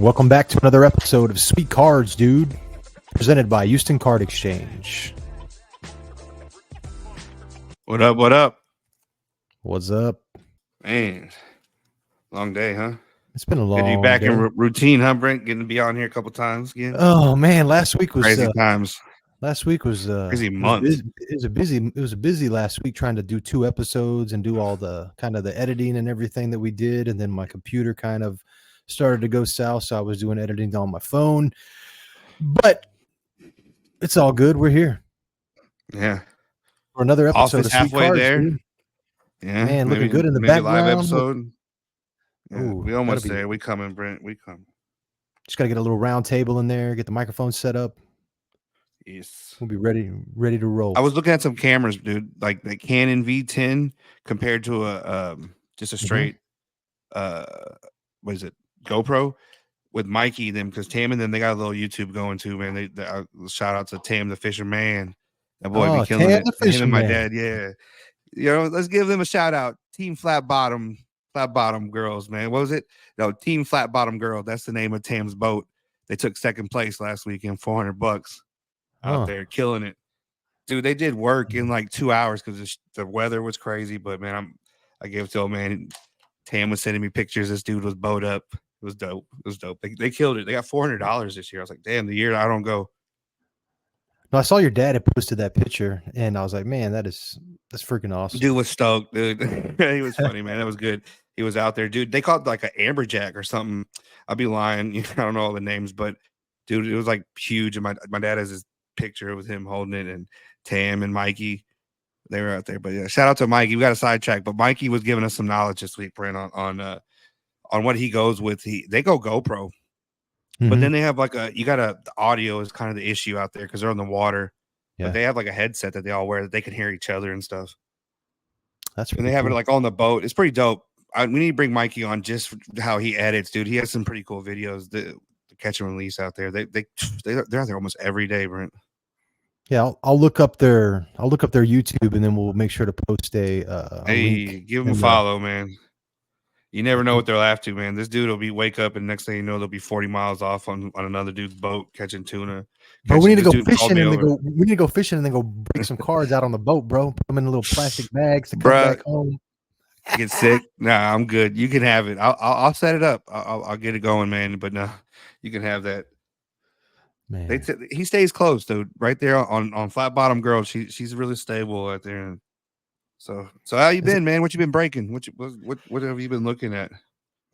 Welcome back to another episode of Sweet Cards, dude. Presented by Houston Card Exchange. What up? What up? What's up? Man, long day, huh? It's been a long Good to be back day. in routine, huh, Brent? Getting to be on here a couple times again. Oh man, last week was Crazy times. Crazy month. It was a busy last week trying to do 2 episodes and do all the kind of the editing and everything that we did, and then my computer kind of started to go south, so I was doing editing on my phone. But it's all good. We're here Yeah. for another episode Office of Sweet halfway Cards, there. dude. Yeah. Man, maybe, looking good in the maybe background. live episode. Yeah, Ooh, we almost there. We coming, Brent. We coming. Just got to get a little round table in there, get the microphone set up. Yes. We'll be ready to roll. I was looking at some cameras, dude, like the Canon V10 compared to a just a straight what is it, GoPro with Mikey and them, because Tam and them, they got a little YouTube going too, man. They shout out to Tam the Fisherman. That boy be killing Tam it. the Him and my Fisherman. dad, yeah. You know, let's give them a shout out. Team Flat Bottom Girls, man. What was it? No, Team Flat Bottom Girl. That's the name of Tam's boat. They took second place last weekend, $400 out there, killing it. Dude, they did work in like 2 hours because the weather was crazy. But man, I gave it to him, man. Tam was sending me pictures. This dude was boat up. It was dope. They killed it. They got $400 this year. I was like, damn, the year I don't go. No, I saw your dad had posted that picture, and I was like, man, that's freaking awesome. Dude was stoked, dude. He was funny, man. That was good. He was out there, dude. They called it like an amberjack or something. I'll be lying. I don't know all the names, but dude, it was like huge. And my dad has his picture with him holding it, and Tam and Mikey, they were out there. But yeah, shout out to Mikey. We got a sidetrack, but Mikey was giving us some knowledge this week, Brent, on what he goes with. They go GoPro, but then they have like the audio is kind of the issue out there because they're on the water. Yeah. But they have like a headset that they all wear that they can hear each other and stuff. That's and they have it like on the boat. It's pretty dope. We need to bring Mikey on just for how he edits, dude. He has some pretty cool videos. The catch and release out there. They're out there almost every day, Brent. Yeah, I'll look up their YouTube, and then we'll make sure to post a link. Give them a follow, man. You never know what they'll have to, man. This dude will wake up, and next thing you know, they'll be 40 miles off on another dude's boat catching tuna. But we need to go fishing, and then go break some cards out on the boat, bro. Put them in little plastic bags to come back home. Get sick? Nah, I'm good. You can have it. I'll set it up. I'll get it going, man. But no, you can have that. Man, he stays close, dude. Right there on Flat Bottom Girl. She's really stable out there. So how you been, man? What you been breaking? What have you been looking at?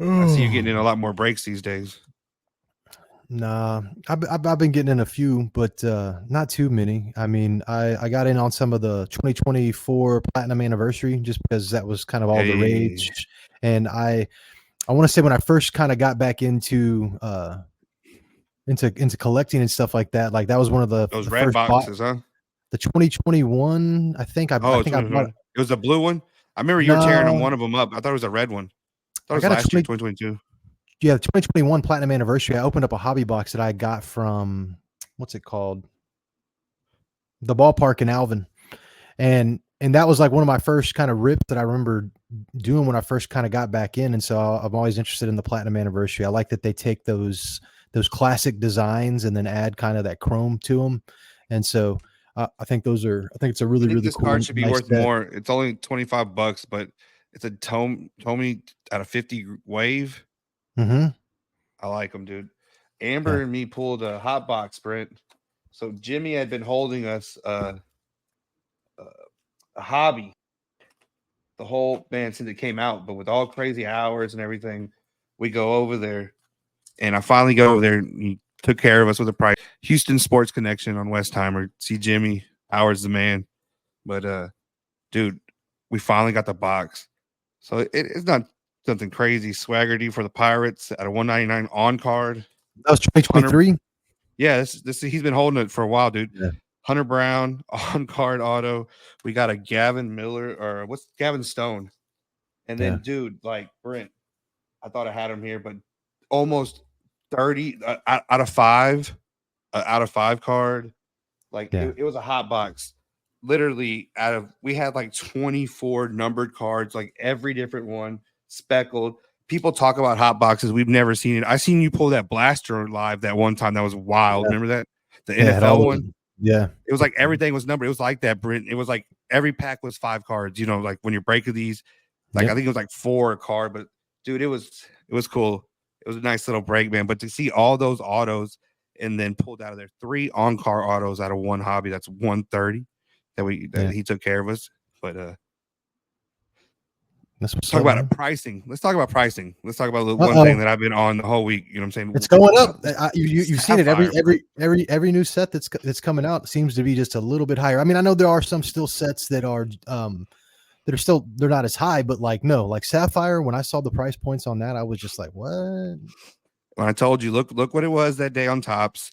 I see you getting in a lot more breaks these days. Nah, I've been getting in a few, but not too many. I mean, I got in on some of the 2024 Platinum Anniversary just because that was kind of all the rage. And I want to say when I first kind of got back into collecting and stuff like that was one of those red boxes, huh? The 2021, I think I bought it. It was a blue one. I remember you were tearing one of them up. I thought it was a red one. I thought it was last year, 2022. Yeah, the 2021 Platinum Anniversary. I opened up a hobby box that I got from what's it called? The Ballpark in Alvin. And that was like one of my first kind of rips that I remember doing when I first kind of got back in. And so I'm always interested in the Platinum Anniversary. I like that they take those classic designs and then add kind of that chrome to them. And so I think it's a really cool. This card should be worth more. It's only $25, but it's a Tommy out of 50 wave. Mm-hmm. I like them, dude. Amber and me pulled a hot box, Brent. So Jimmy had been holding us a hobby the whole since it came out, but with all crazy hours and everything, we go over there, and I finally go over there. And he took care of us with a price. Houston Sports Connection on Westheimer. See Jimmy Howard's the man, but dude, we finally got the box. So it's not something crazy swaggerty for the Pirates at a $199 on card. That was 2023. Yeah, this he's been holding it for a while, dude. Yeah. Hunter Brown on card auto. We got a Gavin Miller or what's Gavin Stone, and then dude, like Brent, I thought I had him here, but almost 30 out of 5 card. Like it was a hot box. Literally we had like 24 numbered cards, like every different one, speckled. people talk about hot boxes. We've never seen it. I seen you pull that blaster live that one time. That was wild. Yeah, Remember that? The yeah, it had all NFL those. one. Yeah, It was like everything was numbered. It was like that, Brent. It was like every pack was 5 cards. You know, like when you're breaking these, like I yep. think it was like 4 a card. But dude, it was cool. It was a nice little break, man. But to see all those autos and then pulled out of there 3 on car autos out of one hobby, that's 130 that Yeah, he took care of us. But that's what's talk up, about it, man. pricing. Let's talk about pricing. Let's talk about the Uh one thing oh, that I've been on the whole week. You know what I'm it's saying? going up. You've seen it Sapphire, bro. every new set that's coming out seems to be just a little bit higher. I mean, I know there are some still sets that are still they're not as high, but like no, like Sapphire. When I saw the price points on that, I was just like, what? When I told you, look what it was that day on Tops.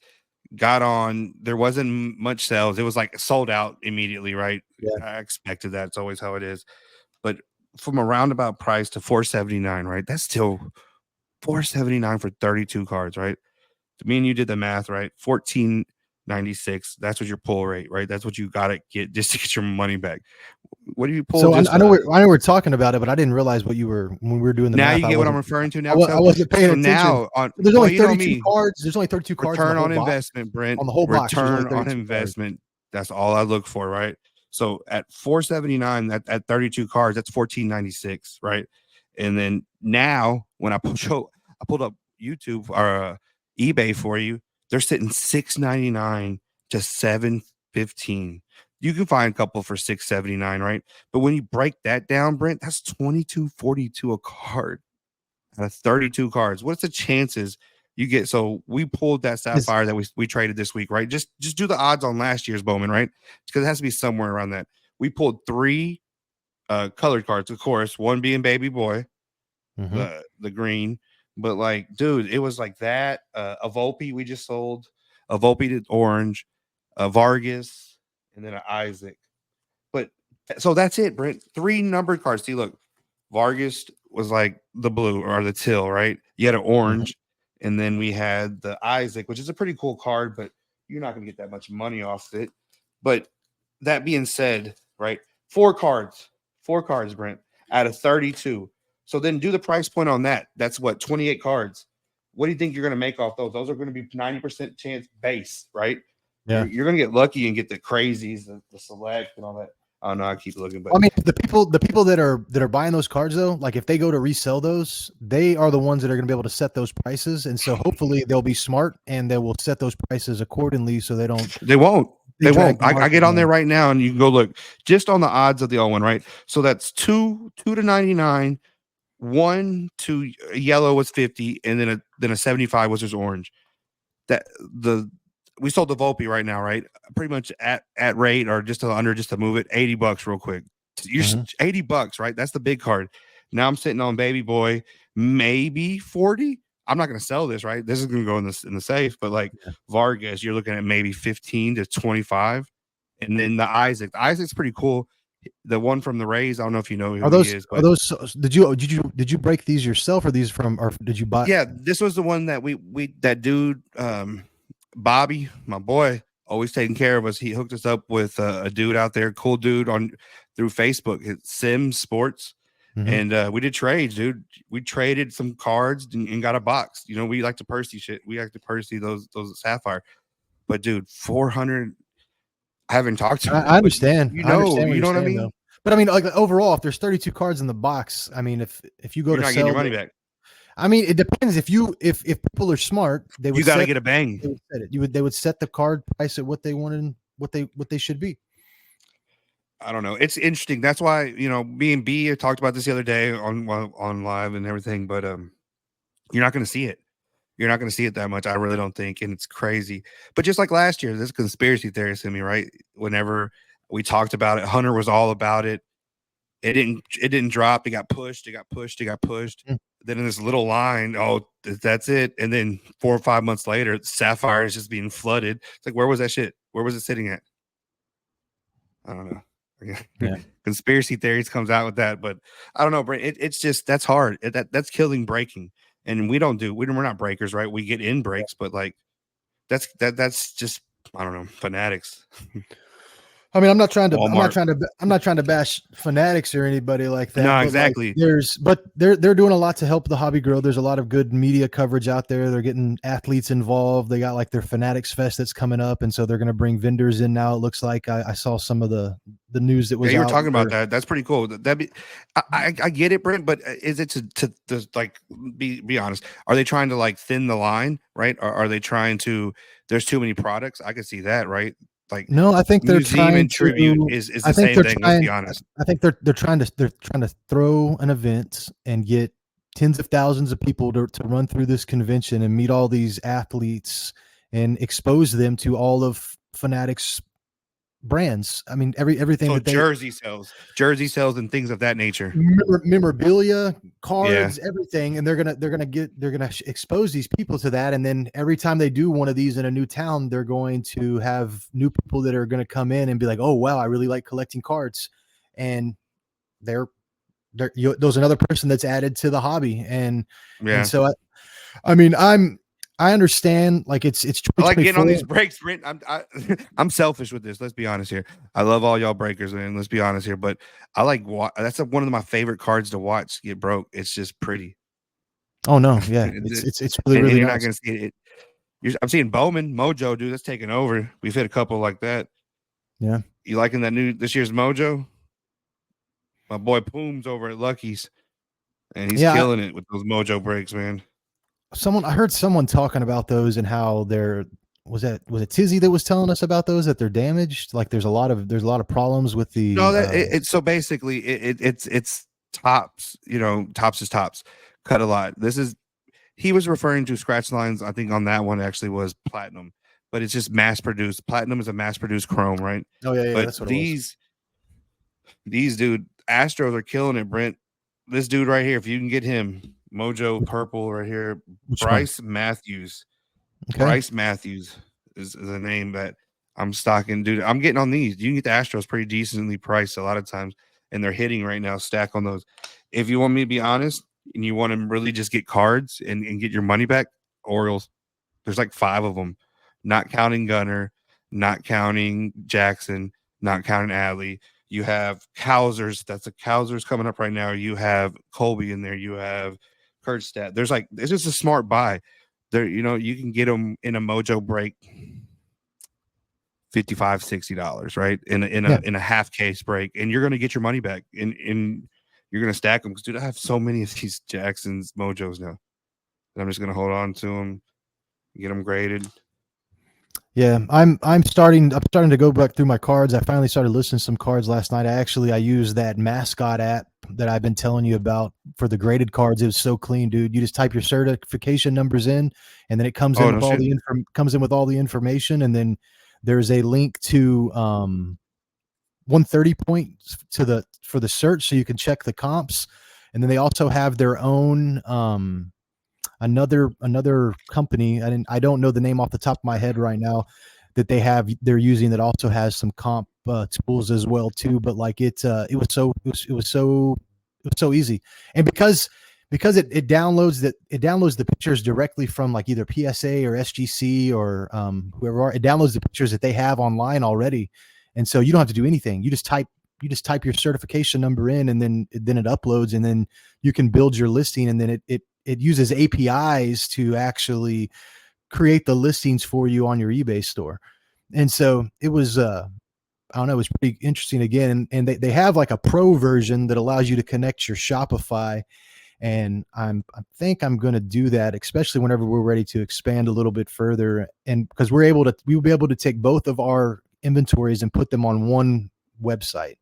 Got on. There wasn't much sales. It was like sold out immediately, right? Yeah. I expected that. It's always how it is. But from a roundabout price to 479, right? That's still 479 for 32 cards, right? Me and you did the math, right? 1496. That's what your pull rate, right? That's what you gotta get just to get your money back. What do you pull? So Just I know we're talking about it, but I didn't realize what you were when we were doing the now math. you get what I'm referring to now. I wasn't paying So attention. now on There's well, only you know 32 me, cards. There's only 32 cards in the return whole on box. investment, Brent. On the whole box, there's only Return on 32 cards. investment. That's all I look for, right? So at 479, at 32 cards, that's 1496, right? And then now when I pulled up YouTube or eBay for you, they're sitting 699 to 715. You can find a couple for 679, right? But when you break that down, Brent, that's 2242 a card out of 32 cards. What's the chances you get? So we pulled that Is Sapphire that we traded this week, right? Just do the odds on last year's Bowman, right? Because it has to be somewhere around that. We pulled 3 colored cards, of course, one being Baby Boy, mhm. the green. But like, dude, it was like that. A Volpe we just sold, a Volpe to orange, a Vargas, and then an Isaac. But so that's it, Brent. 3 numbered cards. See, look, Vargas was like the blue or the teal, right? You had an Mhm. orange, and then we had the Isaac, which is a pretty cool card, but you're not going to get that much money off it. But that being said, right? 4 cards, Brent, out of 32. So then do the price point on that. That's what 28 cards. What do you think you're going to make off those? Those are going to be 90% chance base, right? Yeah. You're going to get lucky and get the crazies, the select, and all that. I don't know. I keep looking, but I mean, the people that are buying those cards though, like if they go to resell those, they are the ones that are going to be able to set those prices, and so hopefully they'll be smart and they will set those prices accordingly, so they don't they won't. they They drag won't. the I market get on there down. right now, and you can go look just on the odds of the old one, right? So that's two to 99. One to yellow was 50, and then a 75 was just orange. That the we sold the Volpe right now, right? Pretty much at rate or just under just to move it, $80 real quick. You're Mhm. $80, right? That's the big card. Now I'm sitting on Baby Boy, maybe 40. I'm not going to sell this, right? This is going to go in the safe, but like Vargas, you're looking at maybe 15 to 25. And then the Isaac. The Isaac's pretty cool. The one from the Rays, I don't know if you know who he is, Are but those did you break these yourself, or these from, or did you buy? yeah, this was the one that we that dude Bobby, my boy, always taking care of us. He hooked us up with a dude out there, cool dude on through Facebook, it's Sim Sports, Mhm. and we did trades, dude. We traded some cards and got a box. You know, we like to Percy shit. We like to Percy those Sapphire. But dude, 400. I haven't talked to I him, but understand. I understand what you you're know what I saying mean. though. But I mean, like overall, if there's 32 cards in the box, I mean, if you go You're to not getting your sell money the, back. I mean, it depends. If people are smart, You got to get a bang. they would set it. They would set the card price at what they wanted, what they should be. I don't know. It's interesting. That's why me and B talked about this the other day on live and everything. But you're not going to see it. You're not going to see it that much. I really don't think, and it's crazy. But just like last year, this conspiracy theorist in me, right? Whenever we talked about it, Hunter was all about it. It didn't drop. It got pushed. It got pushed. It got pushed. Mm. Then in this little line, oh, that's it. And then 4 or 5 months later, Sapphire is just being flooded. It's like, where was that shit? Where was it sitting at? I don't know. Yeah. Conspiracy theories comes out with that, but I don't know, Brent. It's just that's hard. That's killing breaking, and we're not breakers, right? We get in breaks, but like that's just I don't know fanatics. I mean, I'm not trying to, Walmart. I'm not trying to bash Fanatics or anybody like that. No, But like, exactly. they're doing a lot to help the hobby grow. There's a lot of good media coverage out there. They're getting athletes involved. They got like their Fanatics Fest that's coming up, and so they're going to bring vendors in now. It looks like I saw some of the news that Yeah, was you were out. talking about that. That's pretty cool. That be, I get it, Brent, but is it to like be honest? Are they trying to like thin the line, right? Or are they trying to? There's too many products. I can see that, right? Like No, I think they're museum trying and tribute to. is I the think same they're thing. Let's trying. be honest. I think they're trying to throw an event and get tens of thousands of people to run through this convention and meet all these athletes and expose them to all of Fanatics brands. I mean, everything So that they jersey sales, and things of that nature. memorabilia, Yeah, cards, everything, and they're gonna expose these people to that. And then every time they do one of these in a new town, they're going to have new people that are going to come in and be like, "Oh wow, I really like collecting cards," and they're there's another person that's added to the hobby, and yeah. so I mean I understand like it's I like getting on 2024. these breaks, Brent. I'm selfish with this. Let's be honest here. I love all y'all breakers, man. Let's be honest here, but I like that's one of my favorite cards to watch get broke. It's just pretty. Oh no, yeah, and, it's really and really you're not nice. gonna see it. I'm seeing Bowman Mojo, dude. That's taking over. We've hit a couple like that. Yeah. You liking that new this year's Mojo? My boy Pooms over at Lucky's, and he's Yeah, killing it with those Mojo breaks, man. I heard someone talking about those and how they're was it Tizzy that was telling us about those that they're damaged? Like there's a lot of problems with No, the it's so basically it's tops. You know, tops is tops. Cut a lot. This is he was referring to scratch lines. I think on that one actually was platinum, but it's just mass produced. Platinum is a mass produced chrome, right? oh yeah, But that's what it was. these dude Astros are killing it, Brent. This dude right here, if you can get him, Mojo Purple right here, Which one? Bryce Matthews. Okay. Bryce Matthews is a name that I'm stocking, dude. I'm getting on these. You can get the Astros pretty decently priced a lot of times, and they're hitting right now. Stack on those. If you want me to be honest, and you want to really just get cards and get your money back, Orioles. There's like 5 of them, not counting Gunner, not counting Jackson, not counting Alley. You have Cowsers. That's a Cowsers coming up right now. You have Colby in there. You have Kurtzstat. There's like it's just a smart buy. There, you can get them in a Mojo break, $55-$60, right? Yeah. In a half case break, and you're gonna get your money back. And you're gonna stack them because dude, I have so many of these Jacksons Mojos now that I'm just gonna hold on to them, get them graded. Yeah, I'm starting to go back through my cards. I finally started listing some cards last night. I used that mascot app that I've been telling you about for the graded cards. It was so clean, dude. You just type your certification numbers in, and then it comes in Oh no with all shit. the comes in with all the information, and then there's a link to 130 points for the search, so you can check the comps, and then they also have their own another company. I don't know the name off the top of my head right now that they're using that also has some comp tools as well too. But like it was so easy, and because it downloads the pictures directly from like either PSA or SGC or whoever it downloads the pictures that they have online already, and so you don't have to do anything. You just type your certification number in, and then it uploads, and then you can build your listing, and then it uses APIs to actually create the listings for you on your eBay store. And so it was I don't know, it was pretty interesting again. And they have like a pro version that allows you to connect your Shopify. And I think I'm going to do that, especially whenever we're ready to expand a little bit further. And because we'll be able to take both of our inventories and put them on one website.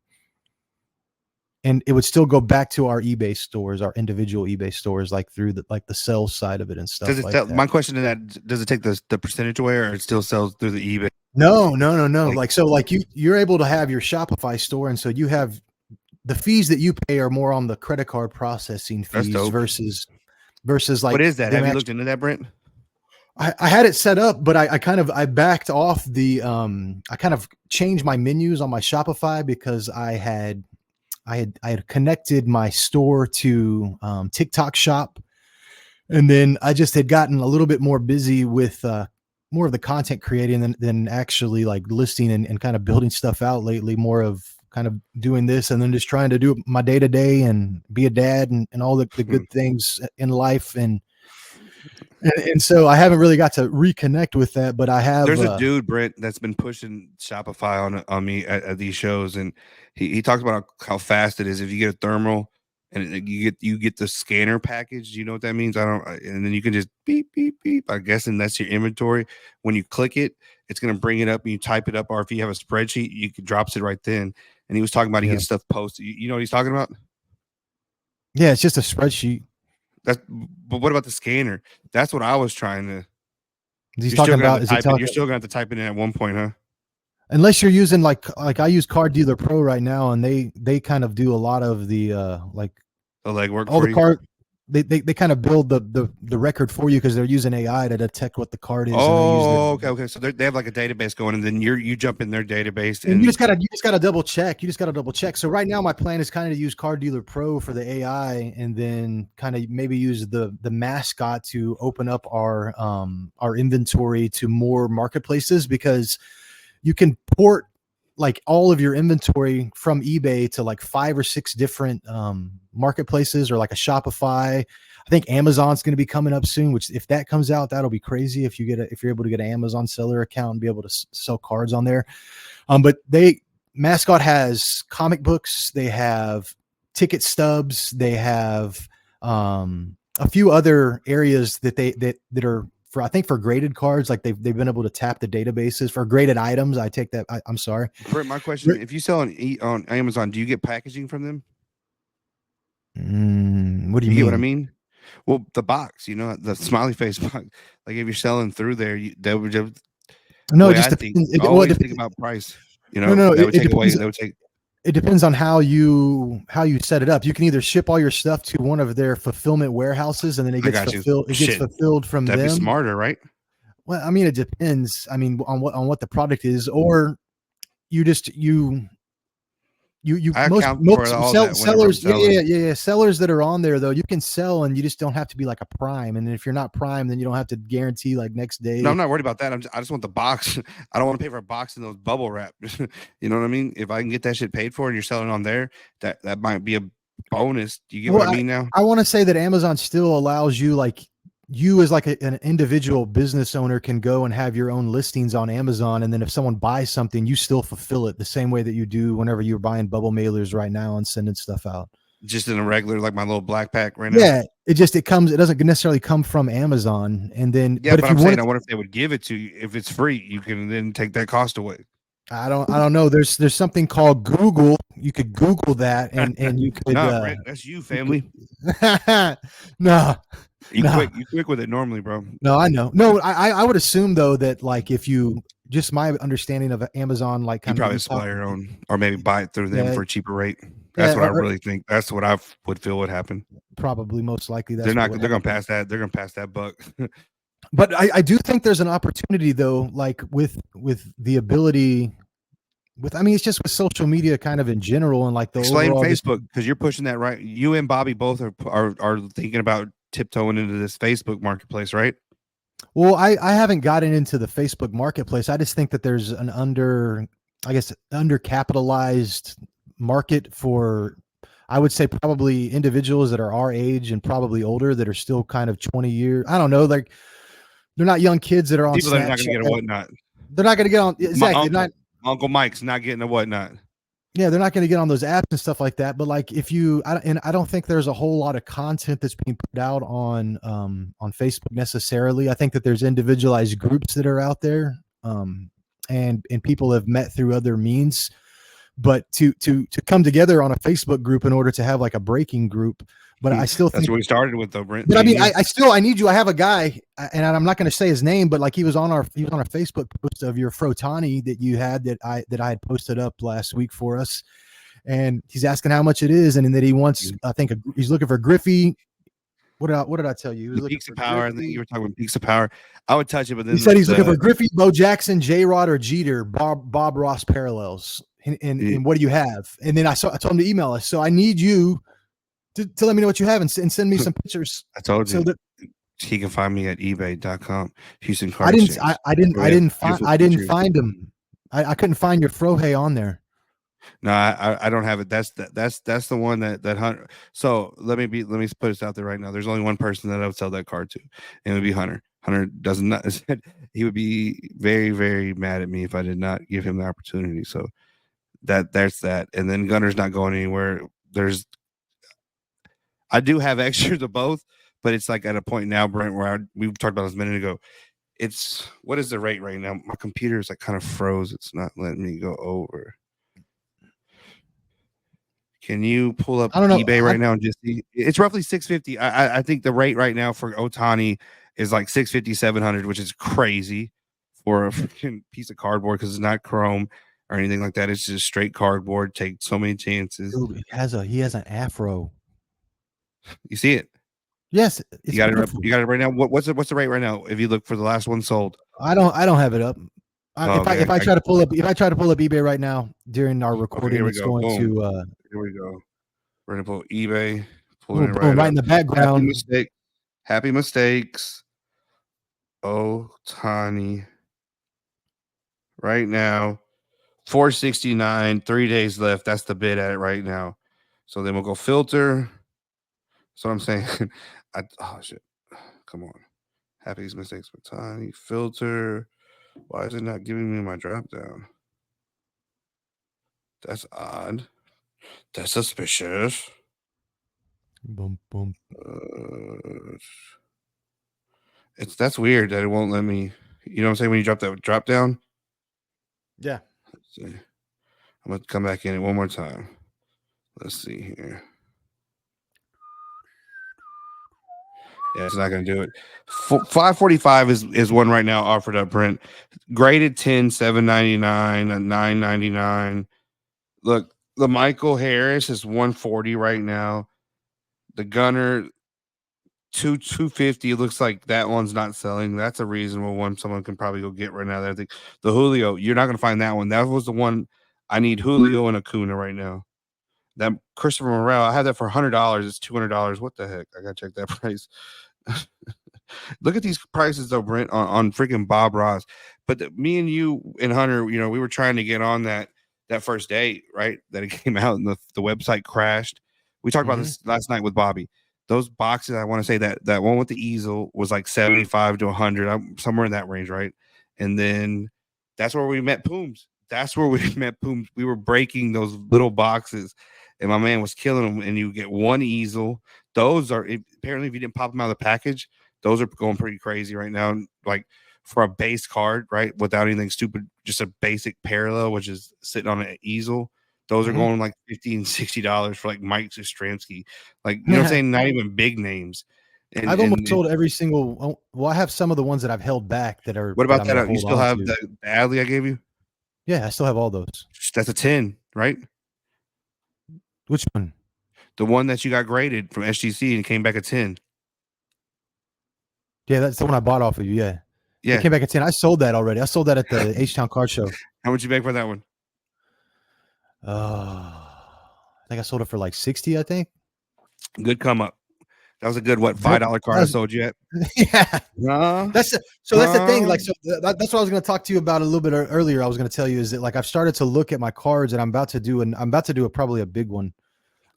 And it would still go back to our eBay stores, our individual eBay stores, like through the sales side of it and stuff Does it like sell, that. my question to that, does it take the percentage away, or it still sells through the eBay? No. Like, Like, so like you're able to have your Shopify store. And so you have the fees that you pay are more on the credit card processing that's fees dope. versus What like is that? them Have you actually. looked into that, Brent? I had it set up, but I backed off I kind of changed my menus on my Shopify because I had connected my store to TikTok Shop, and then I just had gotten a little bit more busy with more of the content creating than actually like listing and kind of building stuff out lately. More of kind of doing this and then just trying to do my day to day and be a dad and all the good things in life. And so I haven't really got to reconnect with that, but I have. There's a dude, Brent, that's been pushing Shopify on me at these shows, and he talks about how fast it is if you get a thermal and you get the scanner package. Do you know what that means? I don't. And then you can just beep beep beep. I'm guessing that's your inventory. When you click it, it's gonna bring it up and you type it up, or if you have a spreadsheet, you can drops it right then. And he was talking about he gets stuff posted. You know what he's talking about? Yeah, it's just a spreadsheet. But what about the scanner? That's what I was trying to. He's talking about. You're still gonna have to type it in at one point, huh? Unless you're using like I use Car Dealer Pro right now, and they kind of do a lot of the like the legwork. All the card. They kind of build the record for you because they're using AI to detect what the card is. Oh, okay. So they have like a database going, and then you jump in their database, and you just gotta double check. So right now, my plan is kind of to use Card Dealer Pro for the AI, and then kind of maybe use the mascot to open up our inventory to more marketplaces, because you can port like all of your inventory from eBay to like 5 or 6 different marketplaces, or like a Shopify. I think Amazon's going to be coming up soon, which if that comes out, that'll be crazy. If you're able to get an Amazon seller account and be able to sell cards on there. But Mascot has comic books, they have ticket stubs, they have a few other areas that are for, I think, for graded cards. Like they've been able to tap the databases for graded items. I take that. I'm sorry. Brent, my question: if you sell on Amazon, do you get packaging from them? What do you mean? Get what I mean? Well, the box, the smiley face box. Like if you're selling through there, they would just. No, it just depends. Always think about price. No, that would take away. That would take. It depends on how you set it up. You can either ship all your stuff to one of their fulfillment warehouses, and then it gets fulfilled. It gets fulfilled from them. That'd be smarter, right? Well, I mean, it depends. I mean, on what the product is, or most sellers. Yeah. Sellers that are on there, though, you can sell, and you just don't have to be like a Prime. And if you're not Prime, then you don't have to guarantee like next day. No, I'm not worried about that. I just want the box. I don't want to pay for a box in those bubble wrap. You know what I mean? If I can get that shit paid for and you're selling on there, that might be a bonus. Do you get what I mean now? I want to say that Amazon still allows you, like, you as like an individual business owner can go and have your own listings on Amazon. And then if someone buys something, you still fulfill it the same way that you do whenever you're buying bubble mailers right now and sending stuff out. Just in a regular, like my little black pack right now. Yeah. It doesn't necessarily come from Amazon. And then, yeah, but I'm saying, I wonder if they would give it to you. If it's free, you can then take that cost away. I don't know. There's something called Google. You could Google that and you could. No, that's you, family. No. You quick with it normally, bro. No, I know. No, I would assume though that, like, if you, just my understanding of Amazon, like, you probably supply your own, or maybe buy it through them for a cheaper rate. That's what I really think. That's what I would feel would happen. Probably, most likely. They're going to pass that. They're going to pass that buck. But I do think there's an opportunity though, like with the ability. I mean, it's just with social media kind of in general, and like the explain Facebook, because you're pushing that, right? You and Bobby both are thinking about tiptoeing into this Facebook marketplace, right? Well, I haven't gotten into the Facebook marketplace. I just think that there's an undercapitalized market for, I would say, probably individuals that are our age and probably older that are still kind of 20 years. I don't know. Like, they're not young kids that are on people that are not going to get a whatnot. They're not going to get on. Exactly. Uncle Mike's not getting a whatnot. Yeah, they're not going to get on those apps and stuff like that. But like, I don't think there's a whole lot of content that's being put out on Facebook necessarily. I think that there's individualized groups that are out there, and people have met through other means. But to come together on a Facebook group in order to have like a breaking group. But I still think that's what we started with, though, Brent. But I mean, I need you. I have a guy, and I'm not going to say his name, but like he was on a Facebook post of your Frotani that you had that I had posted up last week for us, and he's asking how much it is, and that he wants. I think he's looking for Griffey. What did I tell you? The Peaks of Power. I think you were talking about Peaks of Power. I would touch it, but then he said he's looking for Griffey, Bo Jackson, J Rod, or Jeter. Bob Ross parallels. And what do you have? And then I told him to email us. So I need you to let me know what you have and send me some pictures. I told you. He can find me at ebay.com. Houston Car I didn't. Exchange. I didn't find. Beautiful I didn't pictures. find him. I couldn't find your Frohey on there. No, I don't have it. That's the one that Hunter. So let me put this out there right now. There's only one person that I would sell that car to, and it would be Hunter. Hunter does not. He would be very very mad at me if I did not give him the opportunity. So there's that. And then Gunner's not going anywhere. I do have extras of both, but it's like at a point now, Brent, where we talked about this a minute ago. It's what is the rate right now? My computer is like kind of froze. It's not letting me go over. Can you pull up I don't know. eBay right now and just see? It's roughly 650. I think the rate right now for Otani is like 650, 700, which is crazy for a freaking piece of cardboard because it's not chrome or anything like that. It's just straight cardboard. Take so many chances. Dude, he has an afro. You see it? Yes, it's beautiful. You got it right now. What's the rate right now? If you look for the last one sold, I don't have it up. If I try to pull up eBay right now during our recording, it's going Boom. to Here we go. We're gonna pull eBay. Pulling it right in the background. Happy mistakes. Otani. Right now, 469. 3 days left. That's the bid at it right now. So then we'll go filter. That's what I'm saying. Oh shit. Come on. Happy mistakes with Otani. Filter. Why is it not giving me my drop down? That's odd. That's suspicious. Boom, boom. That's weird that it won't let me. You know what I'm saying? When you drop that drop down. Yeah. Let's see. I'm gonna come back in it one more time. Let's see here. Yeah, it's not gonna do it. 545 is one right now offered up, Brent. Graded 10, 799, 999. Look, the Michael Harris is 140 right now. The Gunner 250. It looks like that one's not selling. That's a reasonable one. Someone can probably go get right now. I think the Julio, you're not gonna find that one. That was the one. I need Julio and Acuna right now. That Christopher Morel, I had that for $100. It's $200. What the heck? I gotta check that price. Look at these prices though, Brent, on freaking Bob Ross. But me and you and Hunter, you know, we were trying to get on that first date, right? That it came out and the website crashed. We talked about this last night with Bobby. Those boxes, I want to say that one with the easel was like 75 to 100. I'm somewhere in that range, right? And then that's where we met Pooms. That's where we met Pooms. We were breaking those little boxes, and my man was killing them. And you get one easel. Those are apparently, if you didn't pop them out of the package, those are going pretty crazy right now. Like for a base card, right, without anything stupid, just a basic parallel, which is sitting on an easel. Those are going like $50 $60 for like Mike Yastrzemski. Like, you know what I'm saying? Not even big names. And I've almost sold every single. Well, I have some of the ones that I've held back that are. What about that? You still have the Adley I gave you? Yeah, I still have all those. That's a 10, right? Which one? The one that you got graded from SGC and came back a 10. Yeah, that's the one I bought off of you. Yeah. Yeah. It came back at 10. I sold that already. I sold that at the H-Town Card Show. How much you make for that one? I think I sold it for like 60, I think. Good come up. That was a good, $5 card I sold you at? Yeah. That's the thing. Like, so that's what I was going to talk to you about a little bit earlier. I was going to tell you is that like I've started to look at my cards and I'm about to do probably a big one.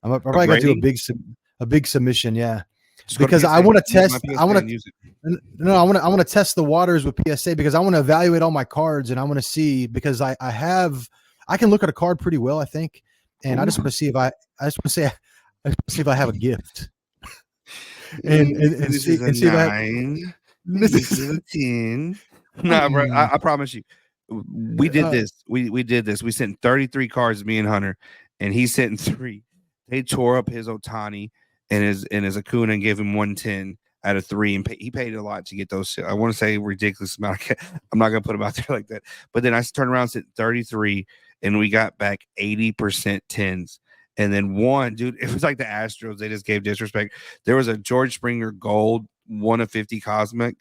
I'm probably going to do a big submission. Yeah. Because I want to test. I want to test the waters with PSA because I want to evaluate all my cards and I want to see because I can look at a card pretty well, I think, and I just want to see if I have a gift. and see if this is a 10. No, bro, I promise you, we did this. We did this. We sent 33 cards, me and Hunter, and he sent 3. They tore up his Otani and his Acuna and gave him 110 out of 3, and he paid a lot to get those. I want to say ridiculous amount. I'm not gonna put him out there like that. But then I turned around and sent 33, and we got back 80% 10s. And then one, dude, it was like the Astros. They just gave disrespect. There was a George Springer Gold 1 of 50 Cosmic.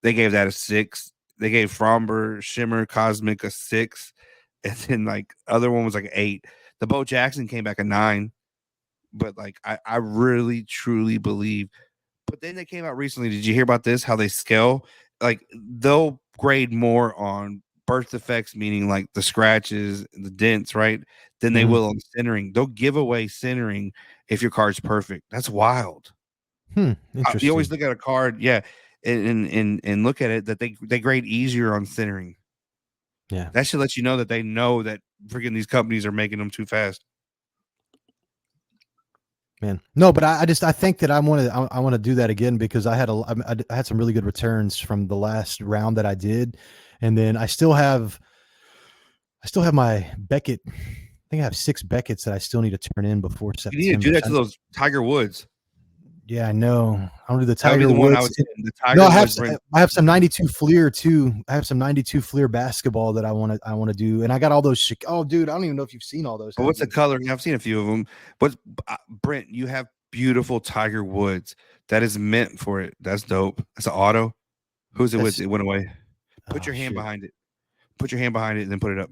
They gave that a 6. They gave Fromber Shimmer Cosmic a 6. And then like other one was like an 8. The Bo Jackson came back a 9. But like I really truly believe But then they came out recently. Did you hear about this? How they scale? Like they'll grade more on birth defects, meaning like the scratches, the dents, right? Than they Mhm. will on centering. They'll give away centering if your card's perfect. That's wild. You always Interesting. look at a card, yeah, and look at it that they grade easier on centering. Yeah, That should let you know that freaking these companies are making them too fast. man. No, but I think that I want to do that again because I had some really good returns from the last round that I did, and then I still have my Beckett. I think I have 6 Beckett's that I still need to turn in before You need to do September. that to those Tiger Woods. Yeah, I know. I want to do the That would be Tiger the one I Woods. would say. The No, Tiger Woods, Brent. I have some 92 Fleer too. I have some 92 Fleer basketball that I want to do, and I got all those. Oh, dude, I don't even know if you've seen all those. But Have what's the you? color? Yeah, I've seen a few of them. But Brent, you have beautiful Tiger Woods. That is meant for it. That's dope. That's an auto. Who's it with? That's It went away. Put oh your hand shit. behind it. Put your hand behind it and then put it up.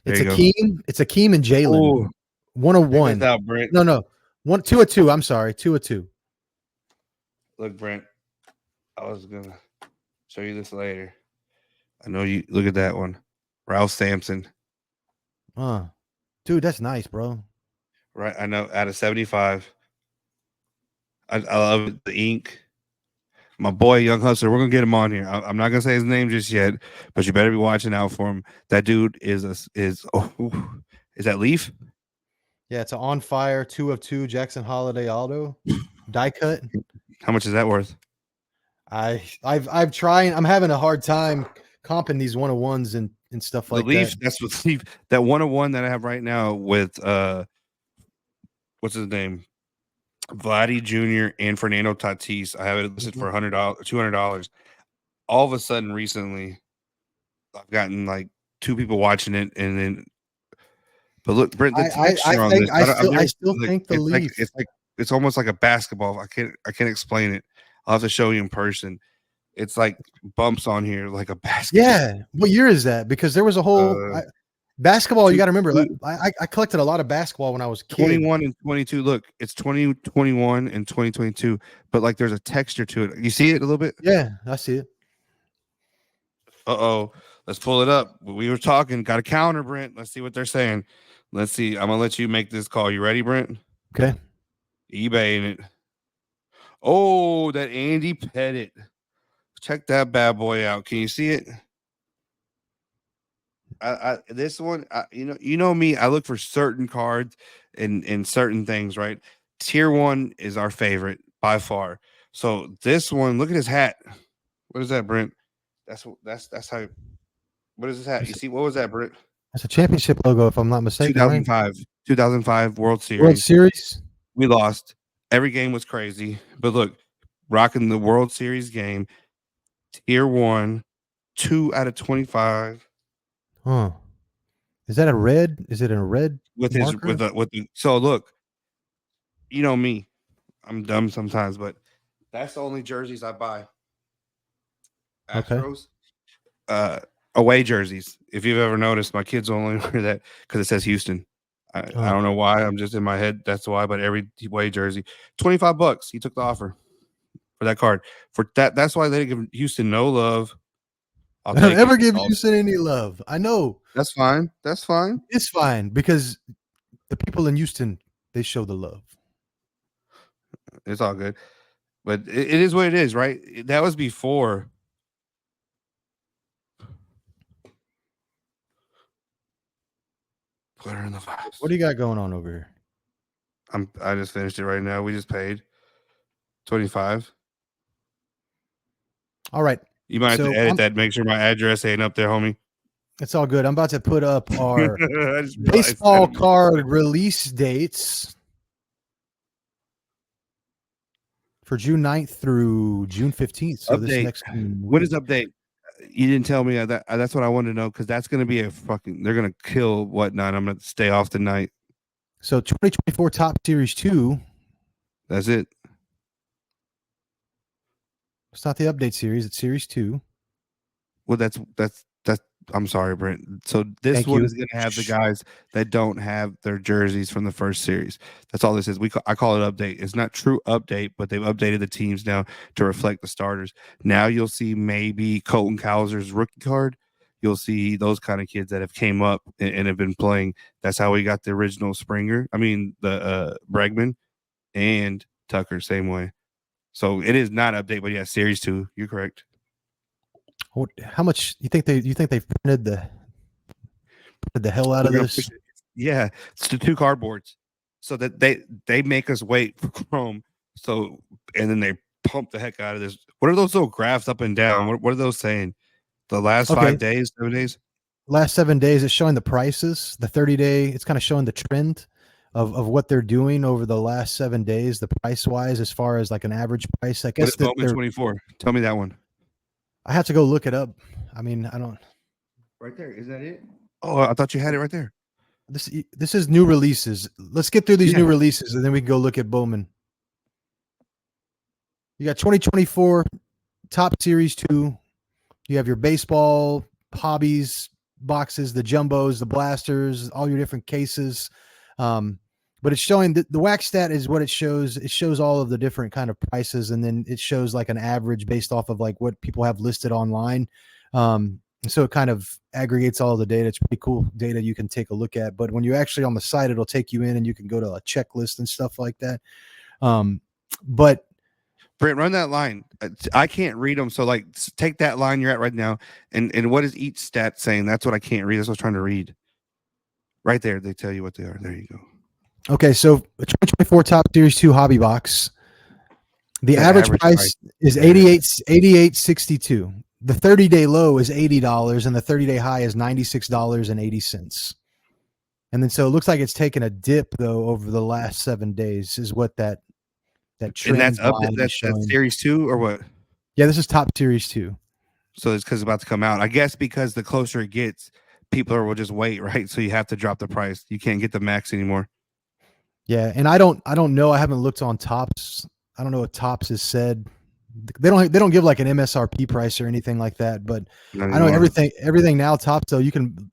There It's you go. Akeem. It's Akeem and Jalen. Oh, check this 101. out, Brent. No, no. 2 of 2. I'm sorry. 2 of 2. Look, Brent. I was gonna show you this later. I know you. Look at that one. Ralph Sampson. Dude, that's nice, bro. Right. I know. Out of 75. I love it. The ink. My boy, Young Hustler. We're gonna get him on here. I'm not gonna say his name just yet, but you better be watching out for him. That dude is is that Leaf? Yeah, it's an on fire 2 of 2 Jackson Holiday auto die cut. How much is that worth? I've trying. I'm having a hard time comping these 101s and stuff The like that. Leaf. That's what Leaf. That 101 that I have right now with what's his name? Vladdy Jr. and Fernando Tatis. I have it listed for $100, $200. All of a sudden, recently, I've gotten like 2 people watching it, and then. But look, Brent, the I texture on think this. I've I never still like. think the Leaf. It's almost like a basketball. I can't explain it. I'll have to show you in person. It's like bumps on here like a basketball. Yeah. What year is that? Because there was a whole Uh, basketball. You two, got to remember. two, I collected a lot of basketball when I was a kid. 21 and 22. Look, it's 2021 and 2022, but like there's a texture to it. You see it a little bit? Yeah, I see it. Uh-oh. Let's pull it up. We were talking, got a counter, Brent. Let's see what they're saying. Let's see. I'm gonna let you make this call. You ready, Brent? Okay. eBaying it. Oh, that Andy Pettit. Check that bad boy out. Can you see it? This one, you know me. I look for certain cards and certain things, right? Tier 1 is our favorite by far. So this one, look at his hat. What is that, Brent? That's how. What is his hat? You see, what was that, Brent? That's a championship logo, if I'm not mistaken, right? 2005 World World Series. Series. We lost. Every game was crazy, but look, rocking the World Series game. Tier 1, 2 out of 25. Huh. Is that a red? Is it a red With his marker? with the so look, you know me, I'm dumb sometimes, but that's the only jerseys I buy. Okay. Astros, uh, away jerseys. If you've ever noticed, my kids only wear that because it says Houston. I don't know why. I'm just in my head. That's why. But every away jersey, $25. He took the offer for that card. For that, that's why they didn't give Houston no love. I'll I don't take it. ever give Houston any love. I know. That's fine. That's fine. It's fine because the people in Houston, they show the love. It's all good. But it is what it is, right? That was before. Put her in the vibes. What do you got going on over here? I just finished it right now. We just paid 25. All right. You might have So to edit that. Make sure my address ain't up there, homie. It's all good. I'm about to put up our I just realized baseball that. card release dates for June 9th through June 15th. So this Update. next What is update? You didn't tell me that. That's what I wanted to know because that's going to be a fucking. They're going to kill whatnot. I'm going to stay off tonight. So 2024 Top Series 2. That's it. It's not the update series. It's Series 2. Well, that's I'm sorry, Brent. So this Thank one you. is going to have the guys that don't have their jerseys from the first series. That's all this is. I call it update. It's not true update, but they've updated the teams now to reflect the starters. Now you'll see maybe Colton Cowser's rookie card. You'll see those kind of kids that have came up and have been playing. That's how we got the original Springer. I mean the Bregman and Tucker same way. So it is not update, but yeah, series 2. You're correct. How much you think they've printed the hell out of this? Yeah, it's the 2 cardboards, so that they make us wait for Chrome. So and then they pump the heck out of this. What are those little graphs up and down? What are those saying? The last Okay. 5 days, 7 days. Last 7 days, it's showing the prices. The 30-day, it's kind of showing the trend of what they're doing over the last 7 days, the price wise, as far as like an average price. I What guess is that Bowman 24? Tell me that one. I have to go look it up. I mean, I don't. Right there. Is that it? Oh, I thought you had it right there. This is new releases. Let's get through these new releases, and then we can go look at Bowman. You got 2024 Top Series 2. You have your baseball hobbies boxes, the jumbos, the blasters, all your different cases. But it's showing that the wax stat is what it shows. It shows all of the different kind of prices, and then it shows like an average based off of like what people have listed online. So it kind of aggregates all of the data. It's pretty cool data you can take a look at. But when you're actually on the site, it'll take you in and you can go to a checklist and stuff like that. But Brent, run that line. I can't read them. So like take that line you're at right now. And what is each stat saying? That's what I can't read. That's what I was trying to read. Right there. They tell you what they are. There you go. Okay. So 2024 Top Series 2 Hobby Box. The average price is $88.62. The 30-day low is $80 and the 30-day high is $96.80. And then so it looks like it's taken a dip though over the last 7 days is what that trend. And that's up. That's series 2 or what? Yeah, this is Top Series 2. So it's because it's about to come out. I guess because the closer it gets, people will just wait, right? So you have to drop the price. You can't get the max anymore. Yeah, and I don't know. I haven't looked on Tops. I don't know what Tops has said. They don't give like an MSRP price or anything like that. But I know everything now Tops though you can.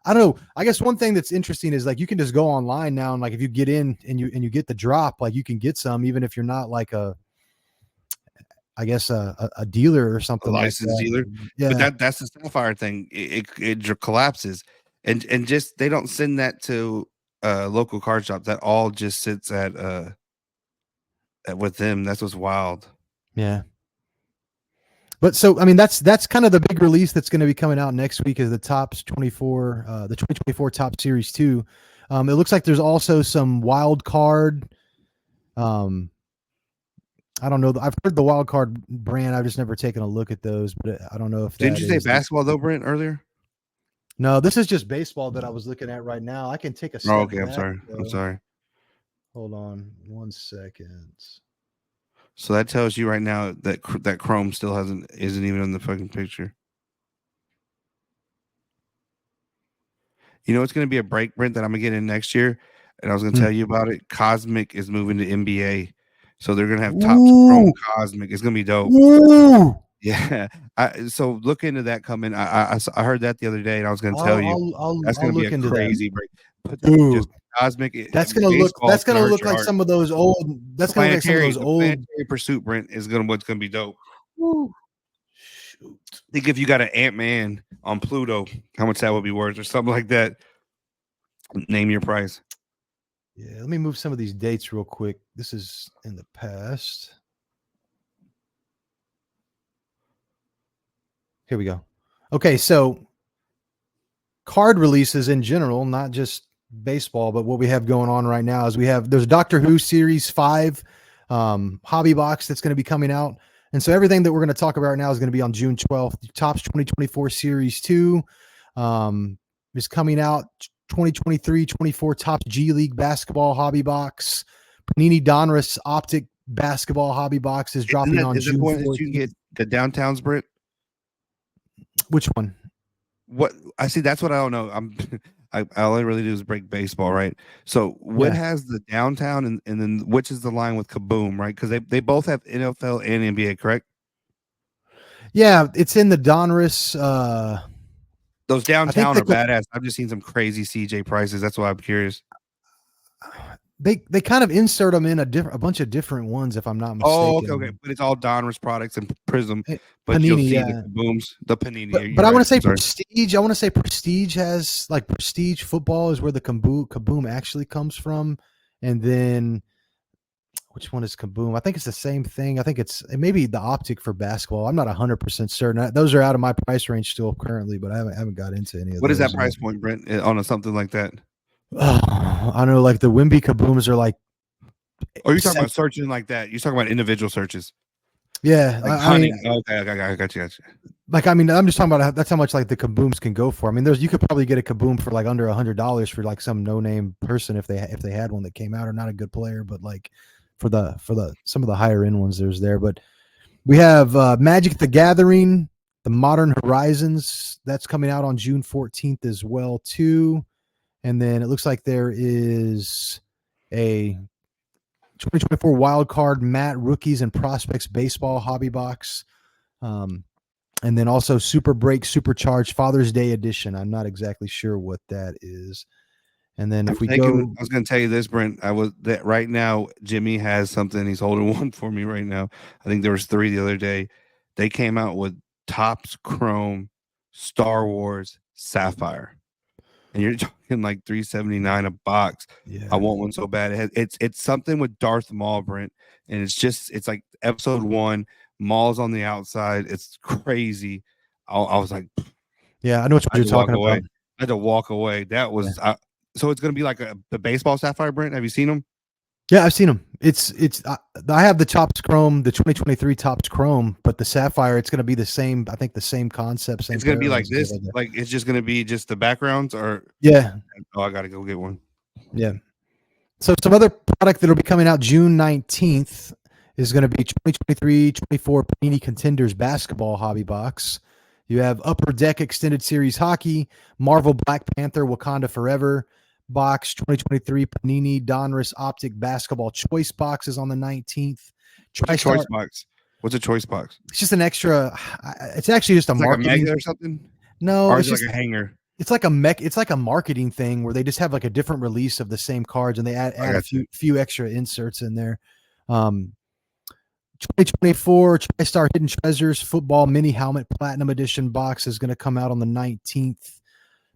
I don't know. I guess one thing that's interesting is like you can just go online now and like if you get in and you get the drop, like you can get some even if you're not like a dealer or something, a licensed like that. dealer. Yeah, but that's the Sapphire thing. It collapses, and just they don't send that to local card shops. That all just sits at with them. That's what's wild. Yeah. But so I mean that's kind of the big release that's going to be coming out next week is the Topps 24 the 2024 Top Series 2. It looks like there's also some wild card. I don't know. I've heard the wild card brand. I've just never taken a look at those, but I don't know if didn't you say basketball though, Brent, earlier? No, this is just baseball that I was looking at right now. I can take a step okay, back, I'm sorry. though. I'm sorry. Hold on 1 second. So that tells you right now that Chrome still isn't even in the fucking picture. You know it's going to be a break, Brent, that I'm going to get in next year, and I was going to tell you about it. Cosmic is moving to NBA, so they're going to have Topps Chrome Cosmic. It's going to be dope. Ooh. Yeah. So look into that coming. I heard that the other day, and I was going to tell you that's going to be a crazy break. Dude, just Cosmic. That's going to look. That's going to look like some of those old. That's going to look like some of those old. Planetary Pursuit, Brent, is what's going to be dope. Ooh. Shoot. Think if you got an Ant-Man on Pluto, how much that would be worth, or something like that. Name your price. Yeah, let me move some of these dates real quick. This is in the past. Here we go. Okay, so card releases in general, not just baseball, but what we have going on right now is there's Doctor Who Series 5 hobby box that's going to be coming out. And so everything that we're going to talk about right now is going to be on June 12th. Topps 2024 Series 2 is coming out. 2023-24 Topps G League basketball hobby box. Panini Donruss Optic basketball hobby box is dropping on June 14th. You get the Downtowns, Brit? Which one? What I see, that's what I don't know. I all I really do is break baseball, right? So what has the downtown and then which is the line with Kaboom, right? Because they both have NFL and NBA, correct? Yeah, it's in the Donruss. Those I think downtown are badass. I've just seen some crazy CJ prices. That's why I'm curious. they kind of insert them in a bunch of different ones, if I'm not Oh, okay, okay. mistaken. But it's all Donruss products and Prism. But you'll Panini, see the yeah. kabooms, the Panini. But You're I want right. to say Sorry. Prestige. I want to say Prestige has like Prestige football is where the Kaboom actually comes from, and then which one is Kaboom? I think it's the same thing. I think it may be the optic for basketball. I'm not 100% certain. Those are out of my price range still currently, but I haven't got into any of What is those that yet. price point, Brent, on something like that? I don't know, like the Wimby Kabooms are like. Or you're talking about searching like that? You're talking about individual searches. Yeah, Like I mean, hunting. Okay, I got you. like I mean, I'm just talking about that's how much like the kabooms can go for. I mean, you could probably get a kaboom for like under $100 for like some no name person if they had one that came out or not a good player, but like for the some of the higher end ones, there's there. But we have Magic the Gathering, the Modern Horizons that's coming out on June 14th as well too, and then it looks like there is a 2024 wild card Matt Rookies and Prospects Baseball Hobby Box. And then also Super Break Supercharged Father's Day Edition. I'm not exactly sure what that is. And then if we go, I was going to tell you this, Brent. Right now. Jimmy has something. He's holding one for me right now. I think there was 3 the other day. They came out with Topps Chrome Star Wars Sapphire, and you're talking like $379 a box. yeah, I want one so bad. It's something with Darth Maul, Brent, and it's like episode 1. Maul's on the outside. It's crazy. I was like, yeah, I know what I you're had to walk talking away. about. I had to walk away. That was so it's gonna be like the baseball Sapphire, Brent. Have you seen them? Yeah, I've seen them. I have the Topps Chrome, the 2023 Topps Chrome, but the Sapphire, it's going to be the same. I think the same concept, same. It's gonna be like parallels and this. stuff like that. Like it's just gonna be just the backgrounds, or Yeah, I gotta go get one. yeah. So some other product that'll be coming out June 19th is going to be 2023-24 Panini Contenders Basketball Hobby Box. You have Upper Deck Extended Series Hockey, Marvel Black Panther Wakanda Forever box, 2023 Panini Donruss Optic Basketball Choice Boxes on the 19th. What's a choice box? What's a choice box? It's just an extra. It's actually just a It's like a marketing. mega or something. No, Or it's is it just like a hanger? It's like a marketing thing where they just have like a different release of the same cards and they add a few extra inserts in there. 2024 TriStar Hidden Treasures Football Mini Helmet Platinum Edition box is going to come out on the 19th.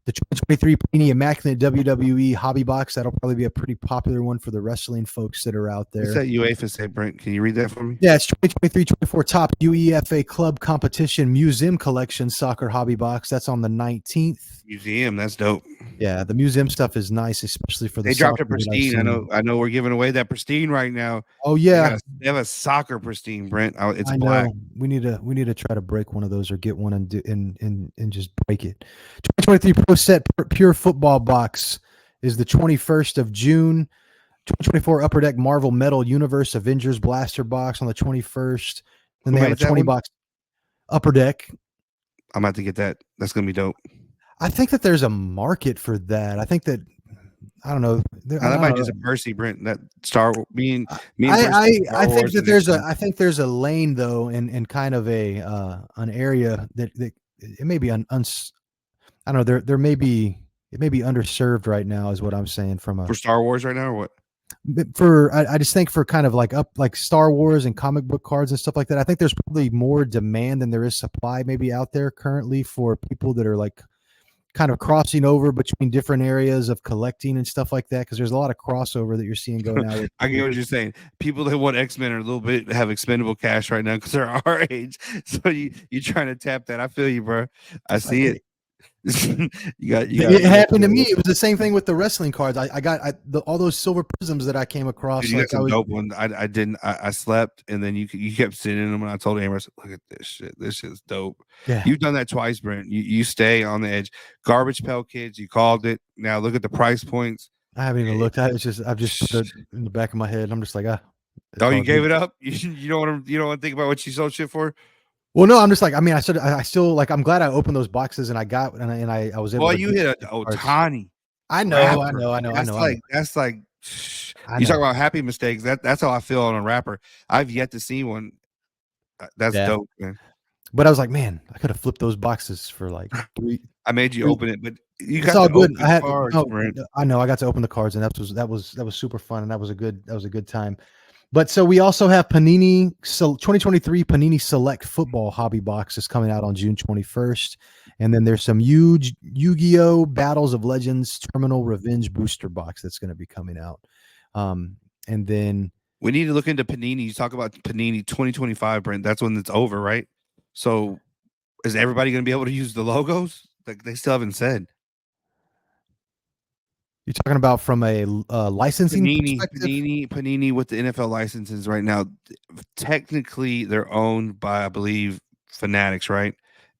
The 2023 Panini Immaculate WWE Hobby Box, that'll probably be a pretty popular one for the wrestling folks that are out there. What's that UEFA say, Brent? Can you read that for me? Yeah, it's 2023-24 Top UEFA Club Competition Museum Collection Soccer Hobby Box. That's on the 19th. Museum, that's dope. Yeah, the museum stuff is nice, especially for the. They dropped a Pristine. I know we're giving away that Pristine right now. Oh yeah, they have a soccer Pristine, Brent. It's I black. know. We need to try to break one of those or get one and just break it. 2023 Pro Set Pure Football Box is the 21st of June. 2024 Upper Deck Marvel Metal Universe Avengers Blaster Box on the 21st. Then they have a 20 box Upper Deck. I'm about to get that. That's gonna be dope. I think that there's a market for that. I think that I don't know. That might just a Percy, Brent. That me and I think that there's a lane though, and kind of an area that it may be I don't know. There may be it may be underserved right now, is what I'm saying for Star Wars right now, or what? I just think for kind of like Star Wars and comic book cards and stuff like that. I think there's probably more demand than there is supply maybe out there currently for people that are like kind of crossing over between different areas of collecting and stuff like that, because there's a lot of crossover that you're seeing going out. I get what you're saying. People that want X-Men are a little bit have expendable cash right now because they're our age. So you're trying to tap that. I feel you, bro. I see it. It happened to me. It was the same thing with the wrestling cards. I got all those silver prisms that I came across. Dude, you got some dope ones. I didn't. I slept, and then you kept sitting them, and I told Amber, I said, "Look at this shit. This shit's dope." Yeah, you've done that twice, Brent. You stay on the edge. Garbage Pail Kids. You called it. Now look at the price points. I haven't even looked at it. I've just put it in the back of my head. I'm just like, oh, you gave it up. You don't want to think about what you sold shit for. Well, no, I'm just like, I mean, I still like, I'm glad I opened those boxes and I got, and I was able. Well, you hit a Otani. I know. That's like you talk about happy mistakes. That's how I feel on a rapper. I've yet to see one. That's dope, man. But I was like, man, I could have flipped those boxes for like I made you three. open it, but you It's got all to good. open I the had cards, no, right? I know I got to open the cards, and that was super fun, and that was a good time. But so we also have Panini, so 2023 Panini Select Football Hobby Box is coming out on June 21st, and then there's some huge Yu-Gi-Oh! Battles of Legends Terminal Revenge Booster Box that's going to be coming out, and then We need to look into Panini. You talk about Panini 2025, Brent. That's when it's over, right? So is everybody going to be able to use the logos? Like they still haven't said. you're talking about from a licensing perspective. Panini with the NFL licenses right now. Technically, they're owned by, I believe, Fanatics, right?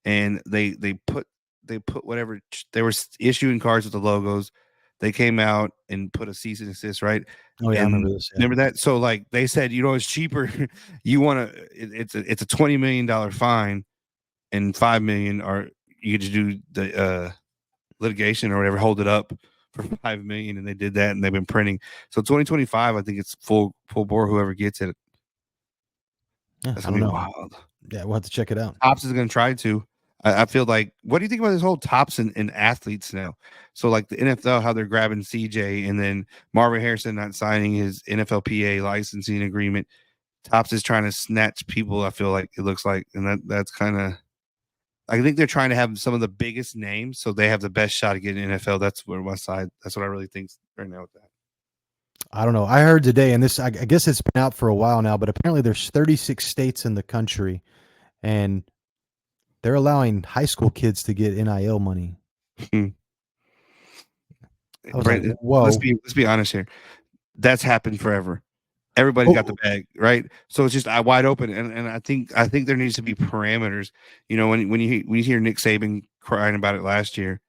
And they put whatever they were issuing cards with the logos. They came out and put a cease and desist, right? Oh yeah, I And remember this. Yeah. remember that? So like they said, it's cheaper. You want to? It's a $20 million fine, and 5 million, or you just do the litigation or whatever, hold it up for 5 million, and they did that, and they've been printing. So 2025, I think it's full bore. Whoever gets it, Yeah, that's I gonna don't be know. wild. Yeah, we'll have to check it out. Tops is gonna try to. I feel like, what do you think about this whole tops and athletes now? So like the NFL, how they're grabbing CJ, and then Marvin Harrison not signing his NFLPA licensing agreement. Tops is trying to snatch people. I feel like it looks like, and that's kind of. I think they're trying to have some of the biggest names, so they have the best shot at getting NFL. That's where my side. That's what I really think right now with that. I don't know. I heard today, and this I guess it's been out for a while now, but apparently there's 36 states in the country, and they're allowing high school kids to get NIL money. I was like, Brent, let's whoa. be honest here. That's happened forever. Everybody's got the Oh, bag, right? So it's just wide open, and I think there needs to be parameters. When you hear Nick Saban crying about it last year,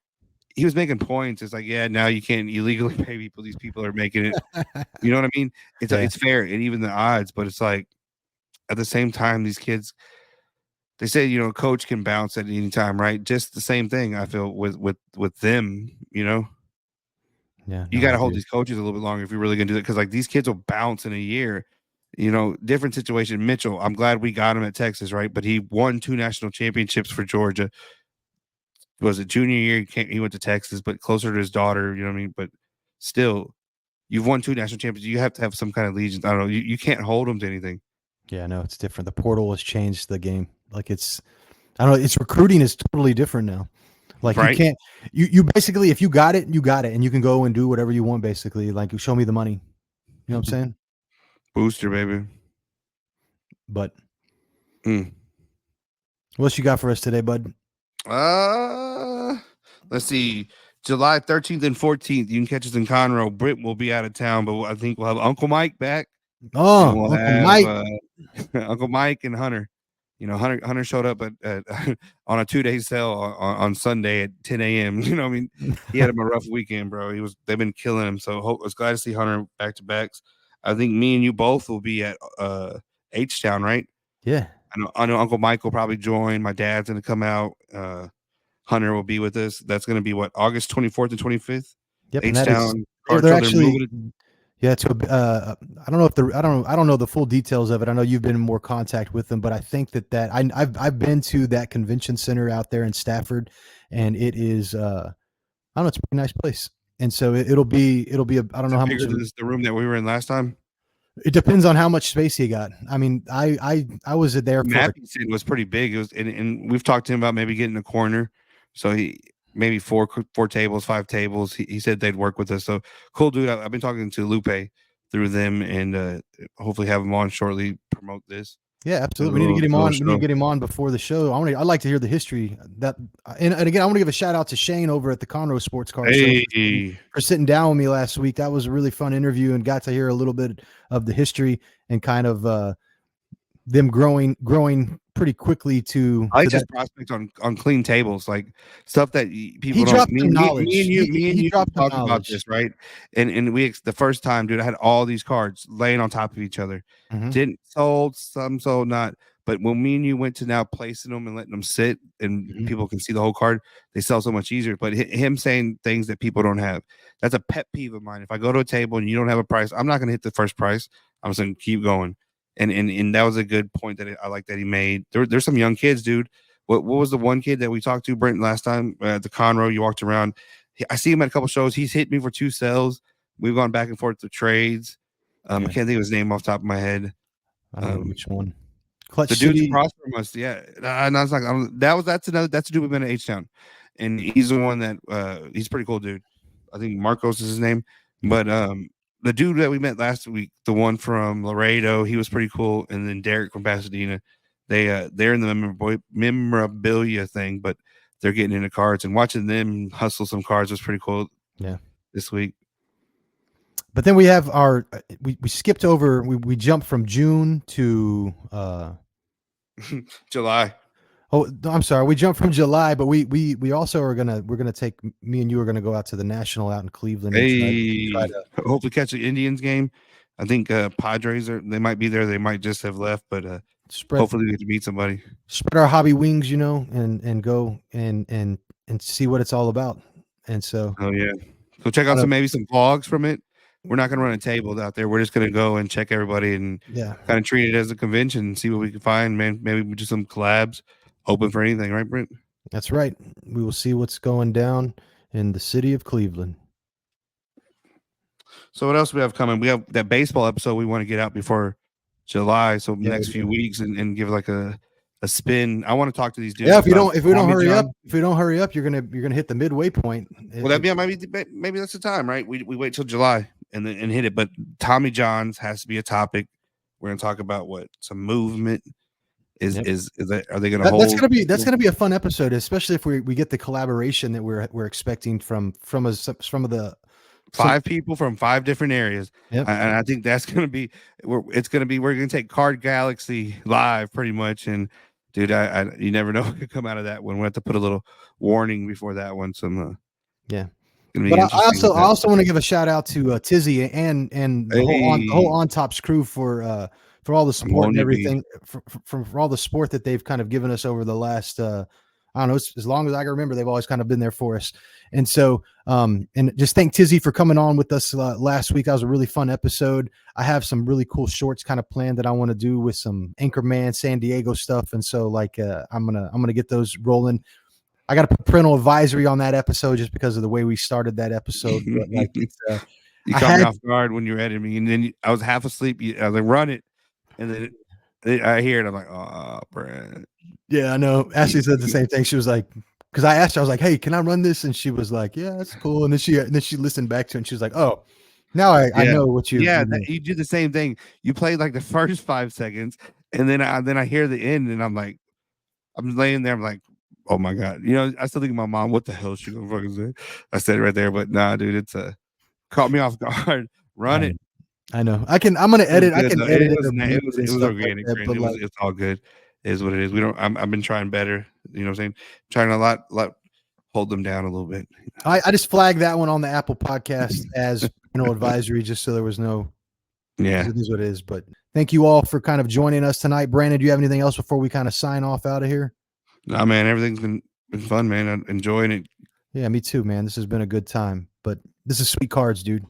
he was making points. It's like, yeah, now you can't illegally pay people. These people are making it. You know what I mean? yeah, It's fair, and even the odds, but it's like at the same time, these kids. They say coach can bounce at any time, right? Just the same thing. I feel with them. yeah. You No, I got to hold agree. these coaches a little bit longer if you're really going to do it, because like these kids will bounce in a year. Different situation. Mitchell, I'm glad we got him at Texas, right? But he won 2 national championships for Georgia. Was it junior year? He went to Texas, but closer to his daughter. You know what I mean? But still, you've won 2 national championships. You have to have some kind of allegiance. I don't know. You can't hold them to anything. Yeah, no, it's different. The portal has changed the game. Like I don't know. It's recruiting is totally different now. Like you Right? can't, you basically, if you got it, you got it, and you can go and do whatever you want. Basically, like you show me the money. You know what I'm saying? Booster, baby. But Mm. what else you got for us today, bud? Uh, let's see. July 13th and 14th, you can catch us in Conroe. Britt will be out of town, but I think we'll have Uncle Mike back, and Oh, we'll Uncle have Mike. Uncle Mike and Hunter. Hunter showed up at on a 2-day sale on Sunday at 10 a.m. I mean, he had him a rough weekend, bro. They've been killing him. So I was glad to see Hunter back to backs. I think me and you both will be at H Town, right? Yeah. I know Uncle Mike will probably join. My dad's gonna come out. Hunter will be with us. That's gonna be what, August 24th and 25th. Yep. And H that is Town card they're show. They're actually moving it. yeah. I don't know if I don't know the full details of it. I know you've been in more contact with them, but I think that I've been to that convention center out there in Stafford, and it is I don't know, it's a pretty nice place. And so it'll be I don't Is know it how much bigger than the room that we were in last time? it depends on how much space he got. I mean, I was there for Mappy said it was pretty big. It was, and we've talked to him about maybe getting a corner. So he maybe four tables, 5 tables. He said they'd work with us. So cool, dude. I've been talking to Lupe through them, and hopefully have him on shortly. Promote this yeah, as absolutely. We need to get him little on. We need to show. get him on before the show. I'd like to hear the history that, and again, I want to give a shout out to Shane over at the Conroe Sports Car Show Hey, for sitting down with me last week. That was a really fun interview and got to hear a little bit of the history and kind of them growing pretty quickly I like to that. just prospects on clean tables, like stuff that He people don't. dropped some knowledge. Me and He you dropped some talked about knowledge. this, right? And the first time, dude, I had all these cards laying on top of each other. Hmm. Didn't sold, some sold not. But when me and you went to now placing them and letting them sit, and Hmm. people can see the whole card, they sell so much easier. But him saying things that people don't have, that's a pet peeve of mine. If I go to a table and you don't have a price, I'm not going to hit the first price. I'm just going to keep going. And that was a good point that I like that he made. There's some young kids, dude. What was the one kid that we talked to, Brent, last time at the Conroe? You walked around. I see him at a couple shows. He's hit me for 2 sales. We've gone back and forth to trades. I can't think of his name off the top of my head. I don't know which one. Clutch The dude's City. across from us, yeah. No, it's like that's a dude we've been at H Town, and he's the one that he's a pretty cool dude. I think Marcos is his name, but the dude that we met last week, the one from Laredo, he was pretty cool, and then Derek from Pasadena, they're in the memorabilia thing, but they're getting into cards, and watching them hustle some cards was pretty cool. Yeah, this week. But then we have our we skipped over, we jumped from June to July. Oh, I'm sorry. We jumped from July, but we also we're gonna take, me and you are gonna go out to the National out in Cleveland. Hey, try to hopefully catch the Indians game. I think Padres they might be there. They might just have left, but hopefully we get to meet somebody. Spread our hobby wings, and go and see what it's all about. And so, oh yeah, go check out maybe some vlogs from it. We're not going to run a table out there. We're just going to go and check everybody and kind of treat it as a convention and see what we can find, man. Maybe we do some collabs, open for anything, right, Brent? That's right. We will see what's going down in the city of Cleveland. So what else do we have coming? We have that baseball episode we want to get out before July. So next few weeks and give like a spin. I want to talk to these dudes. Yeah, if we don't hurry up, you're gonna hit the midway point. Well, maybe that's the time, right? We wait till July and hit it. But Tommy John's has to be a topic. We're gonna talk about some movement. Are they gonna hold? That's gonna be a fun episode, especially if we get the collaboration that we're expecting from of the 5 people from 5 different areas. Yep. And I think that's gonna be we're gonna take Card Galaxy live pretty much. And dude, you never know what could come out of that one. We have to put a little warning before that one. But I also want to give a shout out to Tizzy and the whole On Tops crew for all the support and everything, for all the support that they've kind of given us over the last I don't know, as long as I can remember, they've always kind of been there for us. And so and just thank Tizzy for coming on with us last week. That was a really fun episode. I have some really cool shorts kind of planned that I want to do with some Anchorman San Diego stuff, and so I'm gonna get those rolling. I got to put parental advisory on that episode just because of the way we started that episode. But you caught me off guard when you were editing me, and then I was half asleep. I was like, run it, and then I hear it. I'm like, oh, Brad. Yeah, I know. Ashley said the same thing. She was like, because I asked her, I was like, hey, can I run this? And she was like, yeah, that's cool. And then she listened back to it, and she was like, oh, now I know what you. Yeah, you did the same thing. You played like the first 5 seconds, and then I hear the end, and I'm like, I'm laying there, I'm like, oh my God. I still think of my mom, what the hell is she gonna fucking say? I said it right there, but nah, dude, it's caught me off guard. Run it. I know. I'm gonna edit. I can edit it. It was organic. It's all good. It is what it is. I've been trying better. You know what I'm saying? Trying a lot hold them down a little bit. I just flagged that one on the Apple podcast as advisory, just so there was no. Yeah, it is what it is. But thank you all for kind of joining us tonight. Brandon, do you have anything else before we kind of sign off out of here? Nah, man, everything's been fun, man. I'm enjoying it. Yeah, me too, man. This has been a good time. But this is Sweet Cards, dude.